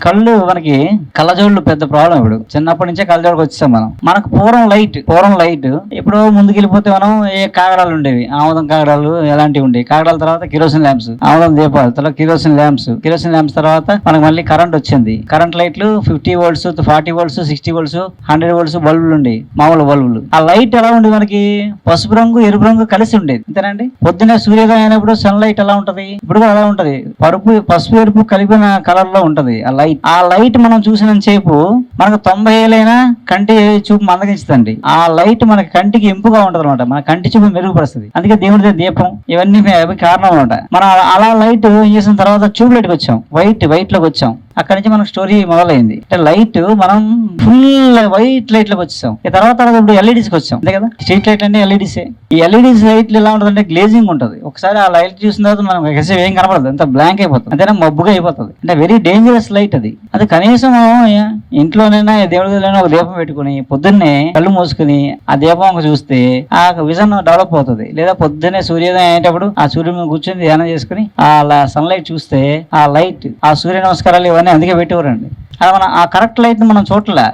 కళ్ళు మనకి కళ్ళజోళ్ళు పెద్ద ప్రాబ్లం. ఇప్పుడు చిన్నప్పటి నుంచే కళ్ళజోడుకు వచ్చేసాం మనం. మనకు పూర్వం లైట్ ఇప్పుడు ముందుకెళ్ళిపోతే మనం ఏ కాగడాలు ఉండేవి, ఆముదం కాగడాలు ఎలాంటివి ఉండేవి. కాగడాల తర్వాత కిరోసిన్ ల్యాంప్స్, ఆముదం దీపాలు, తర్వాత కిరోసిన్ ల్యాంప్స్ తర్వాత మనకు మళ్ళీ కరెంట్ వచ్చింది. కరెంట్ లైట్లు 50 volts, 40 volts, 60 volts, 100 volts బల్బులు ఉండేవి, మామూలు బల్బులు. ఆ లైట్ ఎలా ఉండేది మనకి? పసుపు రంగు ఎరుపు రంగు కలిసి ఉండేది, అంతేనండి. పొద్దున్నే సూర్యోదయం అయినప్పుడు సన్ లైట్ ఎలా ఉంటది? ఇప్పుడు కూడా అలా ఉంటది, పసుపు ఎరుపు కలిపిన కలర్ లో ఉంటది ఆ లైట్ మనం చూసినంత సేపు మనకు 90 ఏళ్ళైనా కంటి చూపు మందగించదండి. ఆ లైట్ మన కంటికి ఇంపుగా ఉంటది అనమాట, మన కంటి చూపు మెరుగుపరుస్తుంది. అందుకే దేవుడి దీపం ఇవన్నీ కారణం అనమాట. మనం అలా లైట్ చేసిన తర్వాత ట్యూబ్ లైట్కి వచ్చాం, వైట్ లోకి వచ్చాం. అక్కడి నుంచి మనకు స్టోరీ మొదలైంది. అంటే లైట్ మనం ఫుల్ వైట్ లైట్ లోకి వచ్చాం. ఈ తర్వాత ఇప్పుడు ఎల్ఈడీస్కి వచ్చాం, అంతే కదా. స్ట్రీట్ లైట్ అంటే ఎల్ఈడీసే. ఈ ఎల్ఈడీస్ లైట్లు ఎలా ఉంటుంది అంటే గ్లేజింగ్ ఉంటుంది. ఒకసారి ఆ లైట్ చూసిన తర్వాత మనం ఏం కనపడదు, అంత బ్లాంక్ అయిపోతుంది, అంతేనా, మబ్బుగా అయిపోతుంది. అంటే వెరీ డేంజరస్ లైట్ అది. కనీసం ఇంట్లోనైనా దేవుడి గదిలోనే ఒక దీపం పెట్టుకుని పొద్దున్నే కళ్ళు మూసుకుని ఆ దీపం చూస్తే ఆ విజన్ డెవలప్ అవుతుంది. లేదా పొద్దున్నే సూర్యోదయం అయ్యేటప్పుడు ఆ సూర్యుని కూర్చొని ధ్యానం చేసుకుని ఆ సన్లైట్ చూస్తే ఆ లైట్, ఆ సూర్య నమస్కారాలు ఇవన్నీ అందుకే పెట్టేవారండి. అది మనం ఆ కరెక్ట్ లైట్ మనం చూడలే.